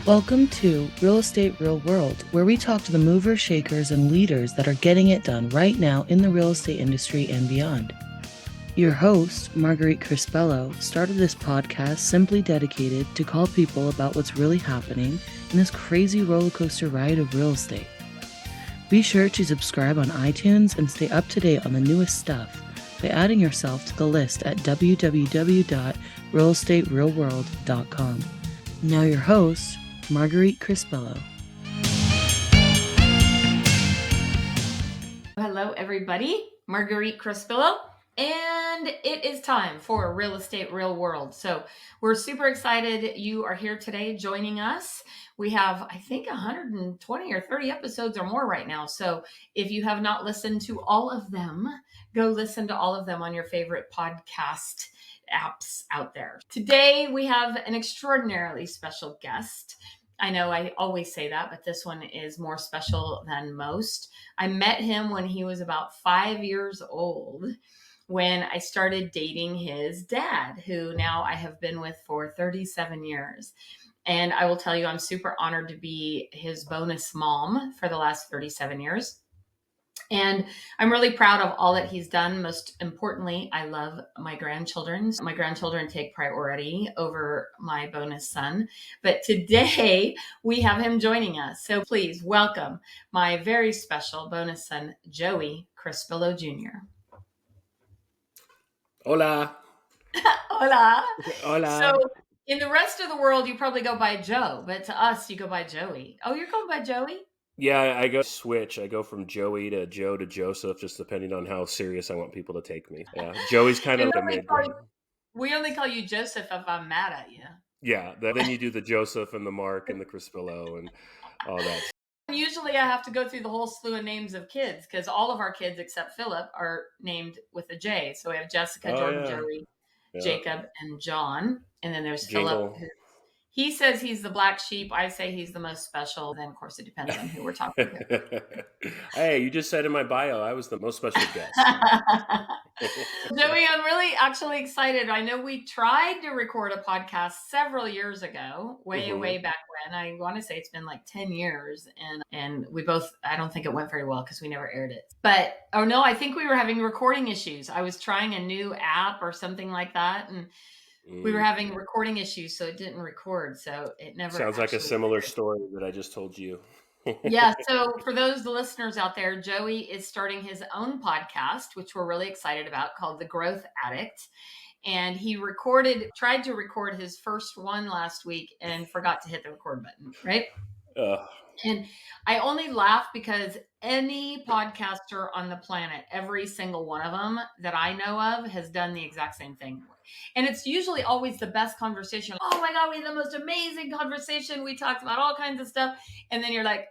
Welcome to Real Estate Real World, where we talk to the movers, shakers, and leaders that are getting it done right now in the real estate industry and beyond. Your host, Marguerite Crespillo, started this podcast simply dedicated to call people about what's really happening in this crazy roller coaster ride of real estate. Be sure to subscribe on iTunes and stay up to date on the newest stuff by adding yourself to the list at www.realestaterealworld.com. Now your host, Marguerite Crespillo. Hello, everybody. Marguerite Crespillo, and it is time for Real Estate Real World. So we're super excited you are here today joining us. We have, I think, 120 or 30 episodes or more right now. So if you have not listened to all of them, go listen to all of them on your favorite podcast apps out there. Today, we have an extraordinarily special guest. I know I always say that, but this one is more special than most. I met him when he was about 5 years old, when I started dating his dad, who now I have been with for 37 years. And I will tell you, I'm super honored to be his bonus mom for the last 37 years. And I'm really proud of all that he's done. Most importantly, I love my grandchildren. My grandchildren take priority over my bonus son. But today we have him joining us. So please welcome my very special bonus son, Joey Crespillo Jr. Hola. Hola. Hola. So in the rest of the world, you probably go by Joe, but to us, you go by Joey. Oh, you're going by Joey? Yeah, I go switch. I go from Joey to Joe to Joseph, just depending on how serious I want people to take me. Yeah, Joey's kind of the mid-grade. We only call you Joseph if I'm mad at you. Yeah, then you do the Joseph and the Mark and the Crespillo and all that. Usually I have to go through the whole slew of names of kids because all of our kids except Philip are named with a J. So we have Jessica, Jordan, Joey, Jacob, and John. And then there's Jingle. Philip. He says he's the black sheep. I say he's the most special. Then, of course, it depends on who we're talking to. Hey, you just said in my bio, I was the most special guest. Joey, I'm really actually excited. I know we tried to record a podcast several years ago, way back when. I want to say it's been like 10 years. And we both, I don't think it went very well because we never aired it. But, oh no, I think we were having recording issues. I was trying a new app or something like that. And we were having recording issues, so it didn't record. So it never sounds like a similar story that I just told you. Yeah. So for those listeners out there, Joey is starting his own podcast, which we're really excited about, called The Growth Addict. And he tried to record his first one last week and forgot to hit the record button, right? And I only laugh because any podcaster on the planet, every single one of them that I know of, has done the exact same thing. And it's usually always the best conversation. Oh my God, we had the most amazing conversation. We talked about all kinds of stuff. And then you're like,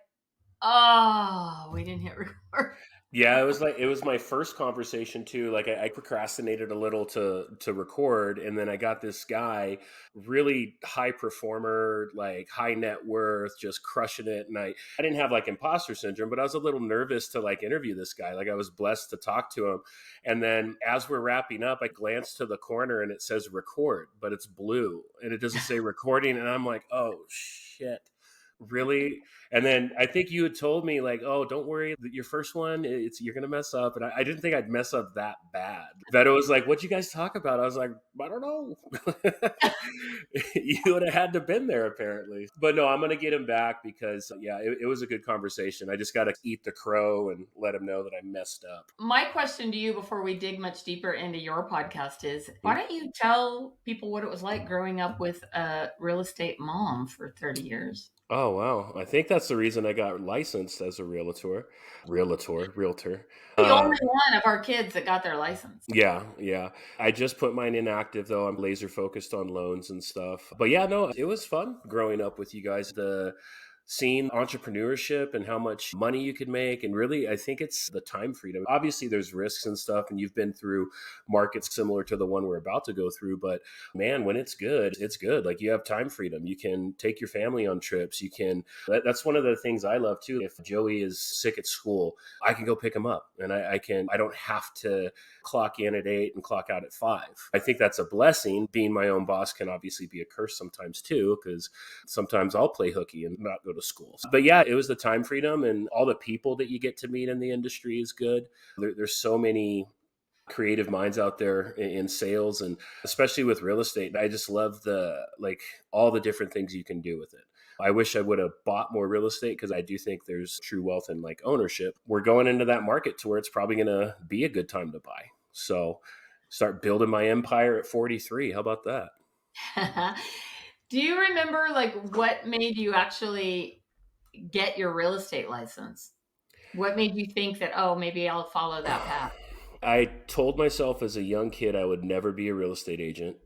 oh, we didn't hit record. Yeah, it was my first conversation too. Like I procrastinated a little to record, and then I got this guy, really high performer, like high net worth, just crushing it. And I didn't have like imposter syndrome, but I was a little nervous to like interview this guy. Like I was blessed to talk to him. And then as we're wrapping up, I glanced to the corner and it says record, but it's blue and it doesn't say recording. And I'm like, oh shit. Really? And then I think you had told me like, oh, don't worry, your first one, you're gonna mess up. And I didn't think I'd mess up that bad. Veto was like, what'd you guys talk about? I was like, I don't know. You would have had to been there apparently. But no, I'm gonna get him back because it was a good conversation. I just gotta eat the crow and let him know that I messed up. My question to you before we dig much deeper into your podcast is, why don't you tell people what it was like growing up with a real estate mom for 30 years? Oh, wow. I think that's the reason I got licensed as a realtor. The only one of our kids that got their license. Yeah. I just put mine inactive though. I'm laser focused on loans and stuff. But yeah, no, it was fun growing up with you guys. The seeing entrepreneurship and how much money you could make. And really, I think it's the time freedom. Obviously, there's risks and stuff, and you've been through markets similar to the one we're about to go through. But man, when it's good, it's good. Like you have time freedom. You can take your family on trips. That's one of the things I love too. If Joey is sick at school, I can go pick him up, and I don't have to clock in at 8 and clock out at 5. I think that's a blessing. Being my own boss can obviously be a curse sometimes too, because sometimes I'll play hooky and not go to school. But yeah, it was the time freedom, and all the people that you get to meet in the industry is good. There's so many creative minds out there in sales, and especially with real estate. I just love all the different things you can do with it. I wish I would have bought more real estate, because I do think there's true wealth in like ownership. We're going into that market to where it's probably going to be a good time to buy. So start building my empire at 43. How about that? Do you remember like what made you actually get your real estate license? What made you think that, oh, maybe I'll follow that path? I told myself as a young kid I would never be a real estate agent.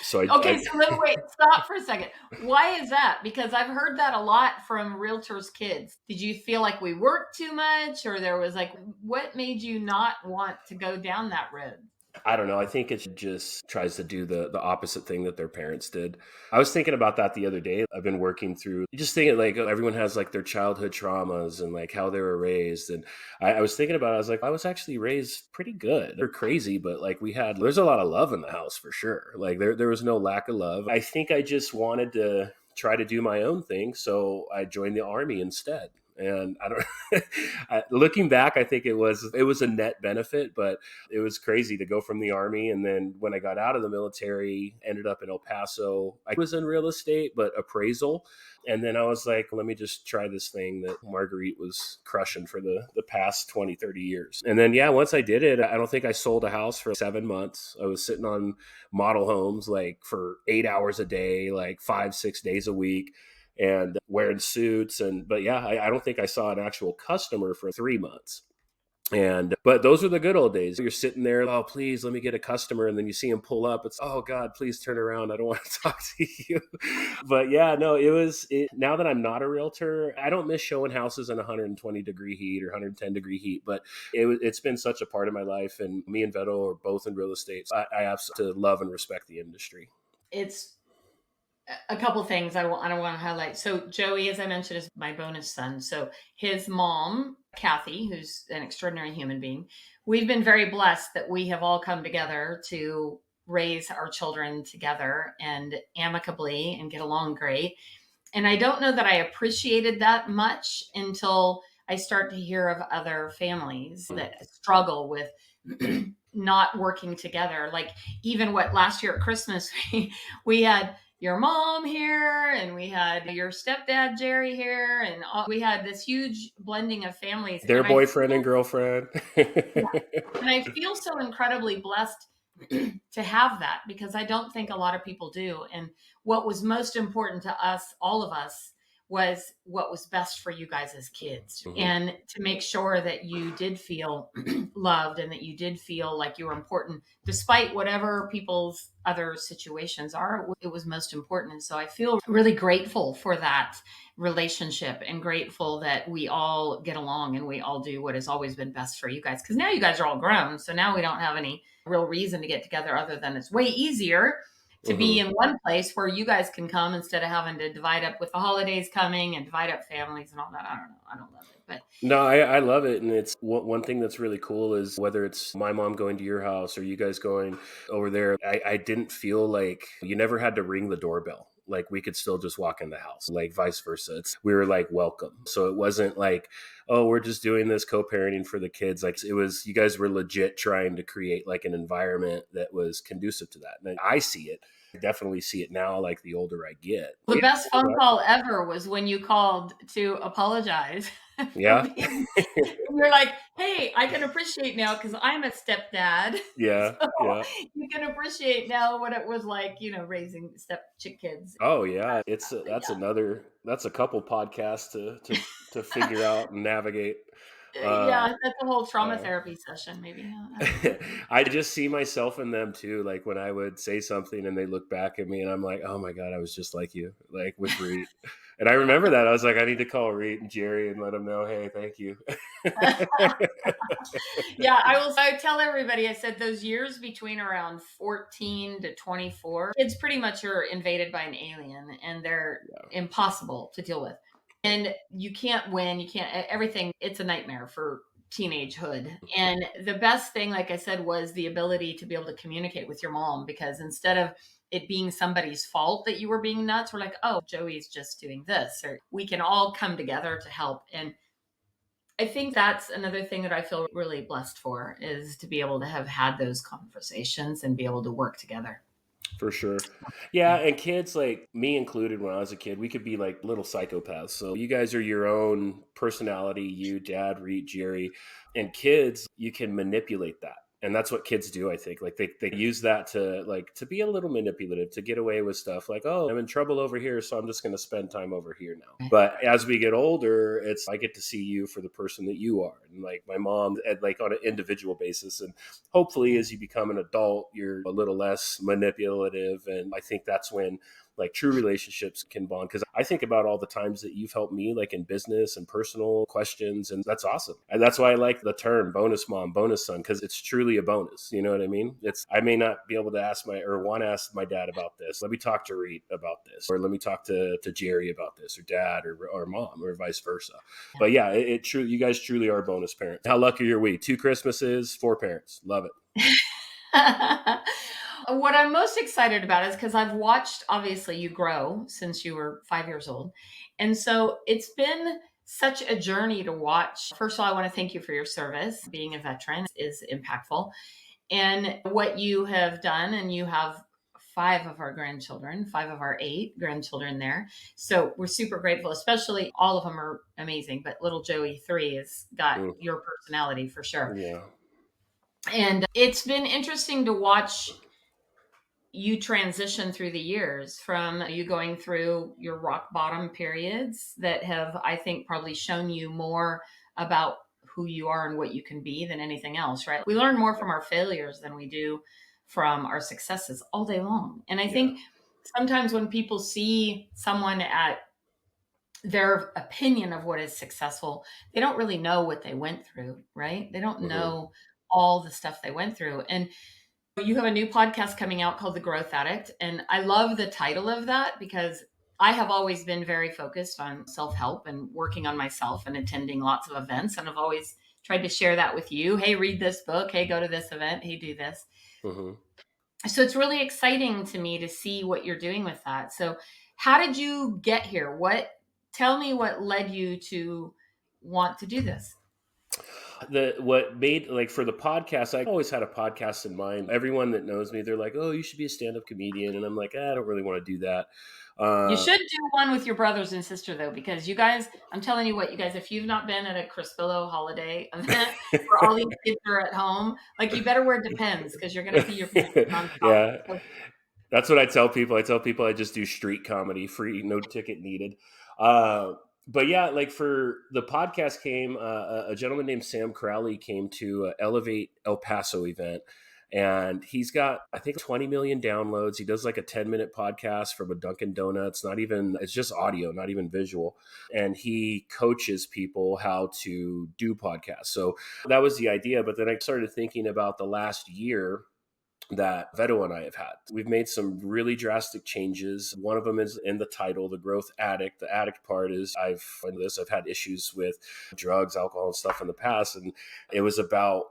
So Okay, so then wait, stop for a second. Why is that? Because I've heard that a lot from realtors' kids. Did you feel like we worked too much, or there was like, what made you not want to go down that road? I don't know. I think it just tries to do the opposite thing that their parents did. I was thinking about that the other day. I've been working through just thinking like everyone has like their childhood traumas and like how they were raised. And I was thinking about it. I was like, I was actually raised pretty good. They're crazy, but like there's a lot of love in the house for sure. Like there was no lack of love. I think I just wanted to try to do my own thing. So I joined the army instead. And I don't, looking back, I think it was a net benefit, but it was crazy to go from the army. And then when I got out of the military, ended up in El Paso. I was in real estate, but appraisal. And then I was like, let me just try this thing that Marguerite was crushing for the past 20, 30 years. And then, yeah, once I did it, I don't think I sold a house for 7 months. I was sitting on model homes like for 8 hours a day, like 5, 6 days a week, and wearing suits. But yeah, I don't think I saw an actual customer for 3 months. But those were the good old days. You're sitting there, oh, please let me get a customer. And then you see him pull up. It's, oh God, please turn around. I don't want to talk to you. But yeah, no, now that I'm not a realtor, I don't miss showing houses in 120-degree heat or 110-degree heat, but it's been such a part of my life. And me and Veto are both in real estate. So I absolutely love and respect the industry. It's a couple things I want to highlight. So Joey, as I mentioned, is my bonus son. So his mom, Kathy, who's an extraordinary human being, we've been very blessed that we have all come together to raise our children together and amicably and get along great. And I don't know that I appreciated that much until I start to hear of other families that struggle with not working together. Like even last year at Christmas, we had your mom here and we had your stepdad Jerry here, and we had this huge blending of families. Their boyfriend and girlfriend. Yeah. And I feel so incredibly blessed to have that, because I don't think a lot of people do. And what was most important to us, all of us, was what was best for you guys as kids, and to make sure that you did feel loved and that you did feel like you were important, despite whatever people's other situations are. It was most important. And so I feel really grateful for that relationship and grateful that we all get along and we all do what has always been best for you guys. Because now you guys are all grown. So now we don't have any real reason to get together other than it's way easier to be in one place where you guys can come instead of having to divide up with the holidays coming and divide up families and all that. I don't know. I don't love it. But no, I love it. And it's one thing that's really cool is whether it's my mom going to your house or you guys going over there, I didn't feel like you never had to ring the doorbell. Like we could still just walk in the house, like vice versa. We were like welcome. So it wasn't like, oh, we're just doing this co-parenting for the kids. Like it was, you guys were legit trying to create like an environment that was conducive to that. And I see it. I definitely see it now, like the older I get. The best phone call ever was when you called to apologize. Yeah. You're like, hey, I can appreciate now because I'm a stepdad. Yeah. So yeah. You can appreciate now what it was like, raising chick kids. Oh yeah. That's a couple podcasts to figure out and navigate. Yeah, that's a whole trauma Uh, therapy session, maybe. I don't know. I just see myself in them too. Like when I would say something and they look back at me and I'm like, oh my God, I was just like you, like with Reed. And I remember that. I was like, I need to call Reed and Jerry and let them know, hey, thank you. Yeah, I tell everybody, I said those years between around 14 to 24, kids pretty much are invaded by an alien and they're impossible to deal with. And you can't win, you can't everything, it's a nightmare for teenagehood. And the best thing, like I said, was the ability to be able to communicate with your mom, because instead of it being somebody's fault that you were being nuts, we're like, oh, Joey's just doing this, or we can all come together to help. And I think that's another thing that I feel really blessed for, is to be able to have had those conversations and be able to work together. For sure. Yeah, and kids like me included when I was a kid, we could be like little psychopaths. So you guys are your own personality, you, Dad, Reed, Jerry, and kids, you can manipulate that. And that's what kids do, I think. Like they use that to be a little manipulative, to get away with stuff like, oh, I'm in trouble over here, so I'm just going to spend time over here now. But as we get older, it's I get to see you for the person that you are. And like my mom, like on an individual basis. And hopefully as you become an adult, you're a little less manipulative. And I think that's when like true relationships can bond. Because I think about all the times that you've helped me, like in business and personal questions. And that's awesome. And that's why I like the term bonus mom, bonus son, because it's truly a bonus. You know what I mean? I may not be able to ask want to ask my dad about this. Let me talk to Reed about this, or let me talk to Jerry about this, or dad, or mom, or vice versa. But yeah, you guys truly are bonus parents. How lucky are we? 2 Christmases, 4 parents. Love it. What I'm most excited about is because I've watched, obviously, you grow since you were 5 years old. And so it's been such a journey to watch. First of all, I want to thank you for your service. Being a veteran is impactful. And what you have done, and you have 5 of our grandchildren, 5 of our 8 grandchildren there. So we're super grateful, especially all of them are amazing, but little Joey 3 has got your personality for sure. Yeah. And it's been interesting to watch you transition through the years, from you going through your rock bottom periods that have, I think, probably shown you more about who you are and what you can be than anything else, right? We learn more from our failures than we do from our successes all day long. And I think sometimes when people see someone at their opinion of what is successful, they don't really know what they went through, right? They don't know all the stuff they went through. And you have a new podcast coming out called The Growth Addict. And I love the title of that, because I have always been very focused on self-help and working on myself and attending lots of events. And I've always tried to share that with you. Hey, read this book. Hey, go to this event. Hey, do this. So it's really exciting to me to see what you're doing with that. So how did you get here? Tell me what led you to want to do this. What made, like, for the podcast, I always had a podcast in mind. Everyone that knows me, they're like, oh, you should be a stand-up comedian. And I'm like, I don't really want to do that. You should do one with your brothers and sister, though, because you guys, I'm telling you what, you guys, if you've not been at a Crespillo holiday event where all these kids are at home, like, you better wear Depends, because you're going to pee your pants nonstop. Yeah. That's what I tell people. I tell people I just do street comedy, free, no ticket needed. But yeah, like for the podcast came, a gentleman named Sam Crowley came to Elevate El Paso event. And he's got, I think, 20 million downloads. He does like a 10-minute podcast from a Dunkin' Donuts. It's just audio, not even visual. And he coaches people how to do podcasts. So that was the idea. But then I started thinking about the last year that Veto and I have had. We've made some really drastic changes. One of them is in the title, The Growth Addict. The addict part is I've had issues with drugs, alcohol, and stuff in the past. And it was about,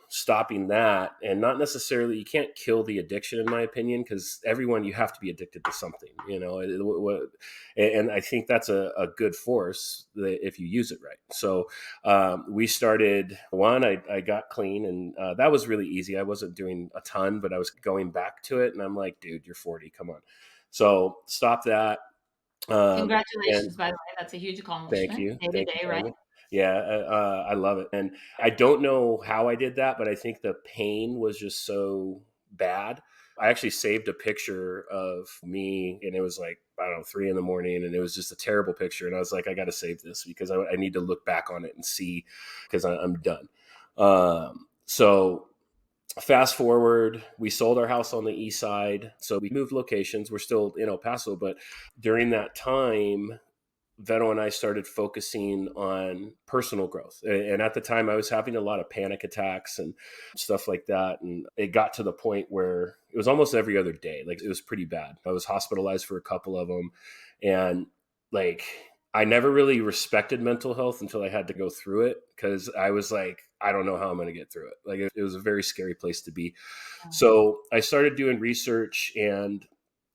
stopping that, and not necessarily, you can't kill the addiction, in my opinion, because you have to be addicted to something, and I think that's a good force if you use it right. So we started, I got clean, and that was really easy. I wasn't doing a ton, but I was going back to it, and I'm like, dude, you're 40, come on. So stop that. Congratulations, by the way. That's a huge accomplishment. Thank you. Day to day, right? Yeah, I love it. And I don't know how I did that, but I think the pain was just so bad I actually saved a picture of me, and it was like, I don't know, 3 a.m, and it was just a terrible picture. And I was like, I got to save this because I need to look back on it and see, because I'm done. So fast forward, we sold our house on the east side. So we moved locations. We're still in El Paso, but during that time, Vero and I started focusing on personal growth. And at the time, I was having a lot of panic attacks and stuff like that. And it got to the point where it was almost every other day. Like, it was pretty bad. I was hospitalized for a couple of them. And like, I never really respected mental health until I had to go through it, because I was like, I don't know how I'm going to get through it. Like, it was a very scary place to be. So I started doing research, and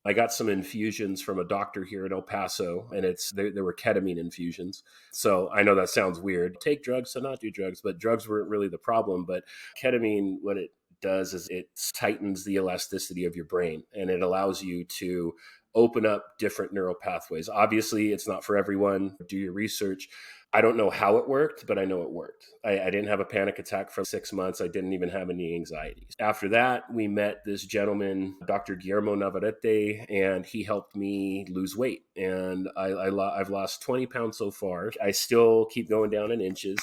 I got some infusions from a doctor here in El Paso, and there were ketamine infusions. So I know that sounds weird. Take drugs to not do drugs, but drugs weren't really the problem. But ketamine, what it does is it tightens the elasticity of your brain, and it allows you to open up different neural pathways. Obviously, it's not for everyone. Do your research. I don't know how it worked, but I know it worked. I didn't have a panic attack for 6 months. I didn't even have any anxieties. After that, we met this gentleman, Dr. Guillermo Navarrete, and he helped me lose weight. And I've lost 20 pounds so far. I still keep going down in inches,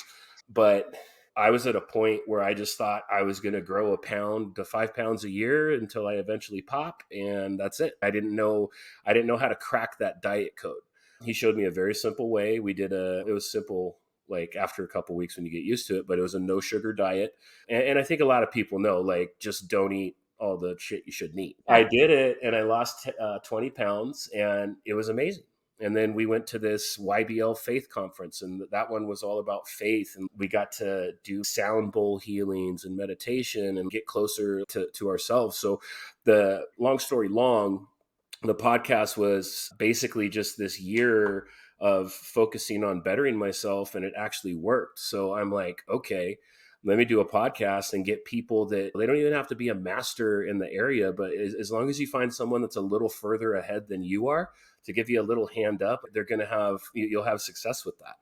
but I was at a point where I just thought I was going to grow 1 pound to 5 pounds a year until I eventually pop. And that's it. I didn't know how to crack that diet code. He showed me a very simple way. It was simple, like after a couple of weeks when you get used to it, but it was a no sugar diet. And I think a lot of people know, like, just don't eat all the shit you shouldn't eat. I did it, and I lost 20 pounds, and it was amazing. And then we went to this YBL Faith Conference, and that one was all about faith. And we got to do sound bowl healings and meditation and get closer to ourselves. So the long story long, the podcast was basically just this year of focusing on bettering myself, and it actually worked. So I'm like, okay, let me do a podcast and get people that they don't even have to be a master in the area, but as long as you find someone that's a little further ahead than you are to give you a little hand up, you'll have success with that.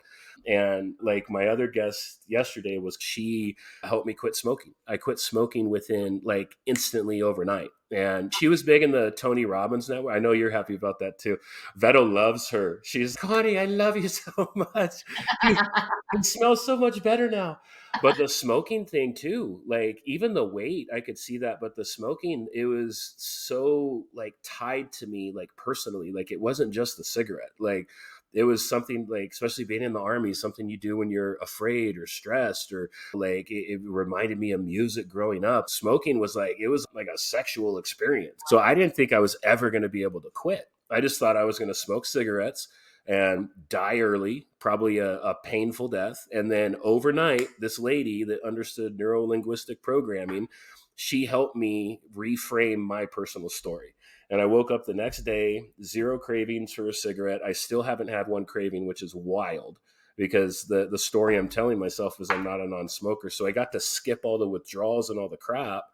And like my other guest yesterday she helped me quit smoking. I quit smoking within like instantly overnight. And she was big in the Tony Robbins network. I know you're happy about that too. Veto loves her. She's, Connie, I love you so much. You smell so much better now. But the smoking thing too, like even the weight, I could see that. But the smoking, it was so like tied to me, like personally, like it wasn't just the cigarette. Like it was something like, especially being in the Army, something you do when you're afraid or stressed, or like it reminded me of music growing up. Smoking was like, it was like a sexual experience. So I didn't think I was ever going to be able to quit. I just thought I was going to smoke cigarettes and die early, probably a painful death. And then overnight, this lady that understood neurolinguistic programming, she helped me reframe my personal story. And I woke up the next day, 0 cravings for a cigarette. I still haven't had one craving, which is wild, because the story I'm telling myself is I'm not a non-smoker. So I got to skip all the withdrawals and all the crap.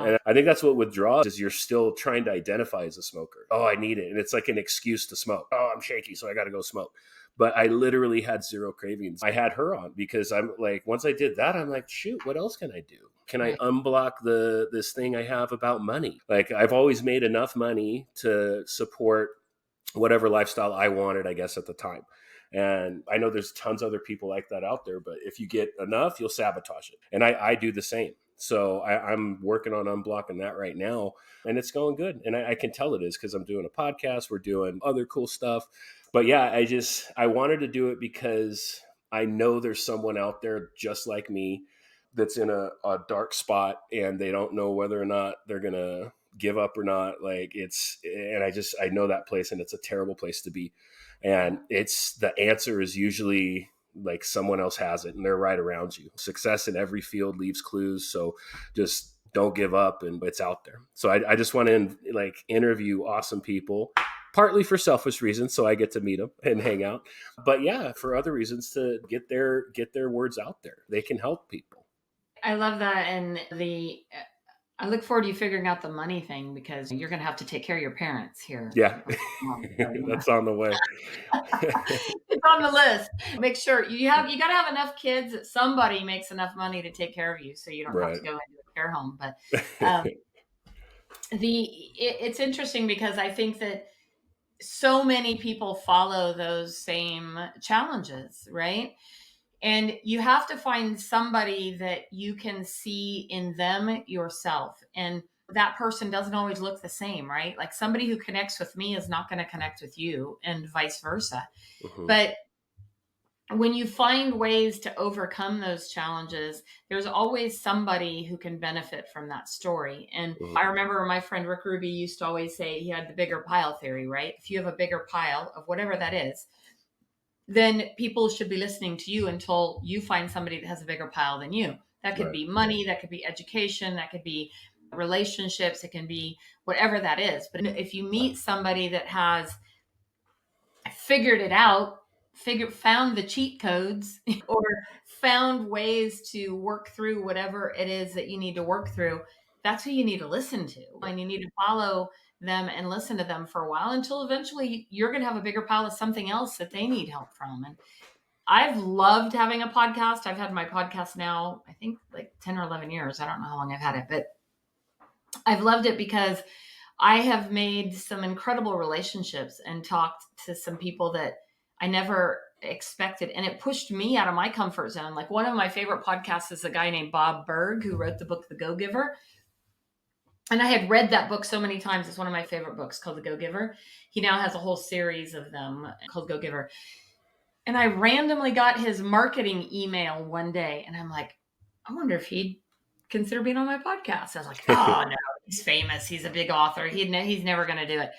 And I think that's what withdrawals is. You're still trying to identify as a smoker. Oh, I need it. And it's like an excuse to smoke. Oh, I'm shaky, so I got to go smoke. But I literally had 0 cravings. I had her on because I'm like, once I did that, I'm like, shoot, what else can I do? Can I unblock this thing I have about money? Like I've always made enough money to support whatever lifestyle I wanted, I guess, at the time. And I know there's tons of other people like that out there, but if you get enough, you'll sabotage it. And I do the same. So I'm working on unblocking that right now, and it's going good. And I can tell it is because I'm doing a podcast. We're doing other cool stuff. But yeah, I wanted to do it because I know there's someone out there just like me that's in a dark spot, and they don't know whether or not they're going to give up or not. I know that place, and it's a terrible place to be. And the answer is usually like someone else has it and they're right around you. Success in every field leaves clues. So just don't give up, and it's out there. So I just want to interview awesome people, partly for selfish reasons, so I get to meet them and hang out. But yeah, for other reasons, to get their words out there. They can help people. I love that. And I look forward to you figuring out the money thing, because you're going to have to take care of your parents here. Yeah, that's on the way. It's on the list. Make sure you got to have enough kids that somebody makes enough money to take care of you, so you don't have to go into a care home. But It's interesting because I think that so many people follow those same challenges, right? And you have to find somebody that you can see in them yourself. And that person doesn't always look the same, right? Like somebody who connects with me is not going to connect with you, and vice versa. Hmm. But when you find ways to overcome those challenges, there's always somebody who can benefit from that story. And Hmm. I remember my friend Rick Ruby used to always say he had the bigger pile theory, right? If you have a bigger pile of whatever that is, then people should be listening to you until you find somebody that has a bigger pile than you. That could Right. be money, that could be education, that could be relationships, it can be whatever that is. But if you meet somebody that has figured it out, found the cheat codes, or found ways to work through whatever it is that you need to work through, that's who you need to listen to. And you need to follow them and listen to them for a while until eventually you're going to have a bigger pile of something else that they need help from. And I've loved having a podcast. I've had my podcast now, I think like 10 or 11 years. I don't know how long I've had it, but I've loved it because I have made some incredible relationships and talked to some people that I never expected. And it pushed me out of my comfort zone. Like one of my favorite podcasts is a guy named Bob Berg, who wrote the book, The Go Giver. And I had read that book so many times. It's one of my favorite books, called The Go Giver. He now has a whole series of them called Go Giver. And I randomly got his marketing email one day. And I'm like, I wonder if he'd consider being on my podcast. I was like, oh no, he's famous. He's a big author. He's never going to do it.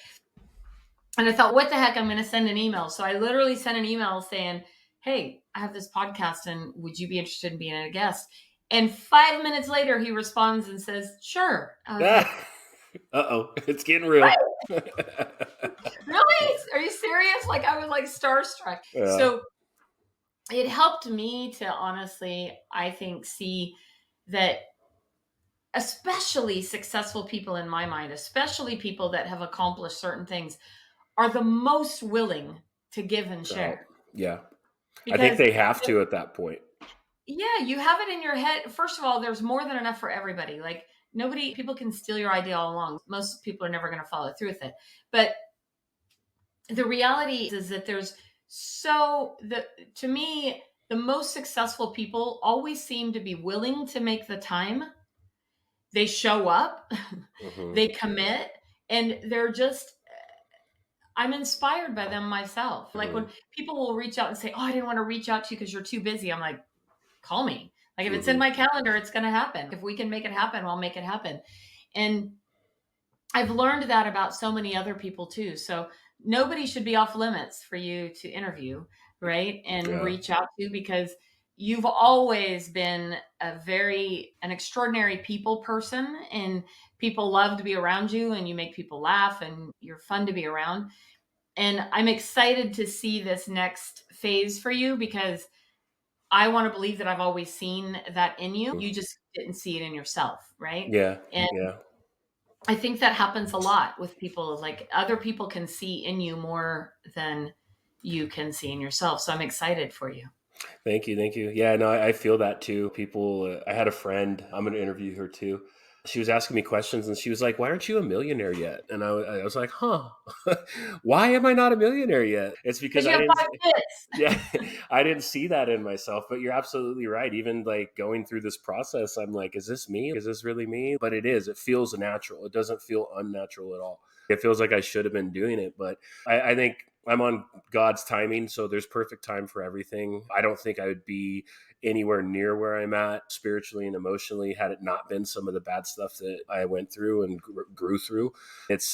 And I thought, what the heck? I'm going to send an email. So I literally sent an email saying, hey, I have this podcast and would you be interested in being a guest? And 5 minutes later, he responds and says, sure. I was like, Uh-oh, it's getting real. what? Really? Are you serious? Like I was like starstruck. Yeah. So it helped me to honestly, I think, see that especially successful people in my mind, especially people that have accomplished certain things, are the most willing to give and Oh, share. yeah. I think Because they have to at that point. yeah, you have it in your head. First of all, there's more than enough for everybody. Like people can steal your idea all along. Most people are never going to follow through with it. But the reality is that to me, the most successful people always seem to be willing to make the time. They show up, Hmm. they commit, and I'm inspired by them myself. Like Hmm. when people will reach out and say, oh, I didn't want to reach out to you because you're too busy. I'm like, call me. Like if it's in Hmm. my calendar, it's going to happen. If we can make it happen, I'll make it happen. And I've learned that about so many other people too. So nobody should be off limits for you to interview, right? And Yeah. reach out to, because you've always been an extraordinary people person, and people love to be around you, and you make people laugh and you're fun to be around. And I'm excited to see this next phase for you, because I want to believe that I've always seen that in you. You just didn't see it in yourself, right? Yeah. And Yeah. I think that happens a lot with people. Like other people can see in you more than you can see in yourself. So I'm excited for you. Thank you. Thank you. Yeah, no, I feel that too. People, I had a friend, I'm going to interview her too. She was asking me questions and she was like, why aren't you a millionaire yet? And I was like, huh, why am I not a millionaire yet? It's because Because you I have didn't, 5 kids. yeah, I didn't see that in myself, but you're absolutely right. Even like going through this process, I'm like, is this me? Is this really me? But it is. It feels natural. It doesn't feel unnatural at all. It feels like I should have been doing it. But I think I'm on God's timing. So there's perfect time for everything. I don't think I would be anywhere near where I'm at spiritually and emotionally had it not been some of the bad stuff that I went through and grew through.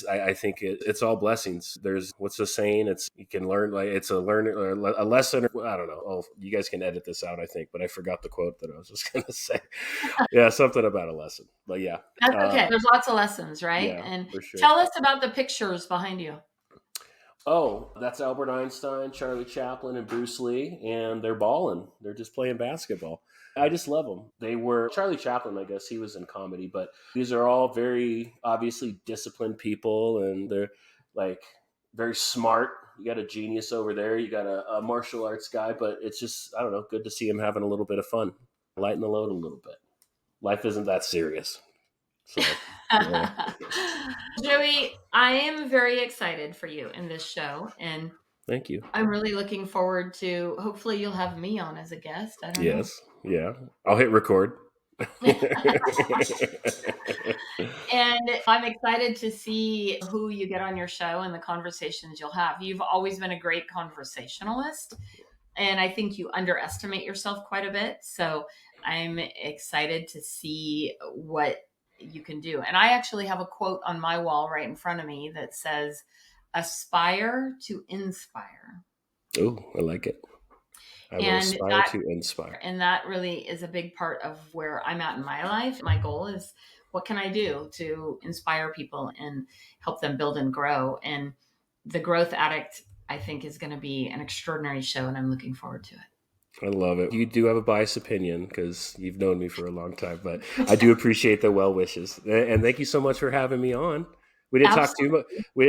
I think it's all blessings. There's what's the saying? It's you can learn like it's a learn or a lesson. I don't know. Oh, you guys can edit this out, I think, but I forgot the quote that I was just gonna say. Yeah, something about a lesson. But yeah, That's okay. There's lots of lessons, right? yeah, And for sure. tell us about the pictures behind you. Oh, that's Albert Einstein, Charlie Chaplin, and Bruce Lee, and they're balling. They're just playing basketball. I just love them. They were Charlie Chaplin, I guess he was in comedy, but these are all very obviously disciplined people, and they're like very smart. You got a genius over there. You got a martial arts guy, but it's just I don't know, good to see him having a little bit of fun, lighten the load a little bit. Life isn't that serious, so. Joey, I am very excited for you in this show, and Thank you. I'm really looking forward to, hopefully you'll have me on as a guest. I don't know. Yes. Yeah. I'll hit record. And I'm excited to see who you get on your show and the conversations you'll have. You've always been a great conversationalist, and I think you underestimate yourself quite a bit. So I'm excited to see what you can do. And I actually have a quote on my wall right in front of me that says, "Aspire to inspire." Oh, I like it. I will aspire to inspire. And that really is a big part of where I'm at in my life. My goal is, what can I do to inspire people and help them build and grow? And the Growth Addict, I think, is going to be an extraordinary show, and I'm looking forward to it. I love it. You do have a biased opinion because you've known me for a long time, but I do appreciate the well wishes. And thank you so much for having me on. We didn't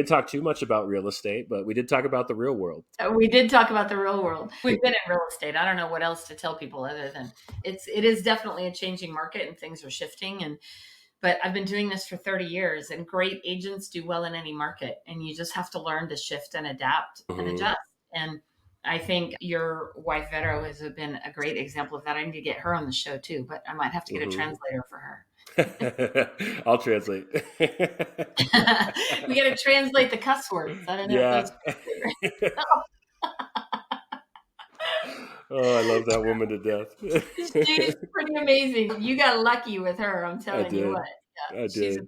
talk too much about real estate, but we did talk about the real world. We did talk about the real world. We've been in real estate. I don't know what else to tell people other than it is definitely a changing market and things are shifting. But I've been doing this for 30 years, and great agents do well in any market, and you just have to learn to shift and adapt and adjust. And I think your wife Vero has been a great example of that. I need to get her on the show too, but I might have to get a translator for her. I'll translate. We got to translate the cuss words. I don't know. Yeah. Oh, I love that woman to death. She's pretty amazing. You got lucky with her. I'm telling you what. Yeah, she's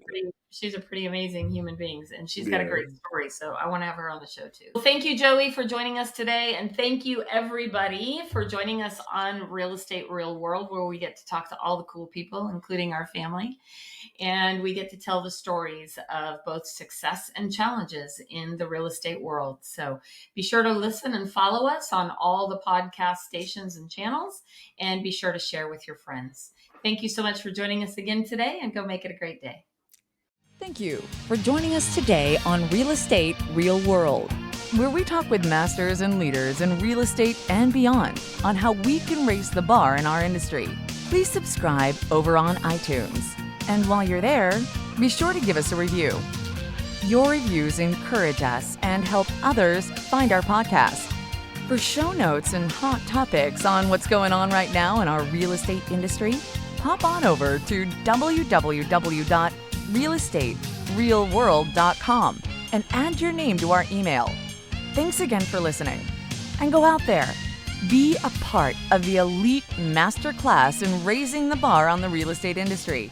a pretty amazing human being, and she's got a great story. So I want to have her on the show too. Well, thank you, Joey, for joining us today. And thank you, everybody, for joining us on Real Estate Real World, where we get to talk to all the cool people, including our family. And we get to tell the stories of both success and challenges in the real estate world. So be sure to listen and follow us on all the podcast stations and channels, and be sure to share with your friends. Thank you so much for joining us again today, and go make it a great day. Thank you for joining us today on Real Estate Real World, where we talk with masters and leaders in real estate and beyond on how we can raise the bar in our industry. Please subscribe over on iTunes. And while you're there, be sure to give us a review. Your reviews encourage us and help others find our podcast. For show notes and hot topics on what's going on right now in our real estate industry, hop on over to www.realestaterealworld.com and add your name to our email. Thanks again for listening. And go out there, be a part of the elite masterclass in raising the bar on the real estate industry.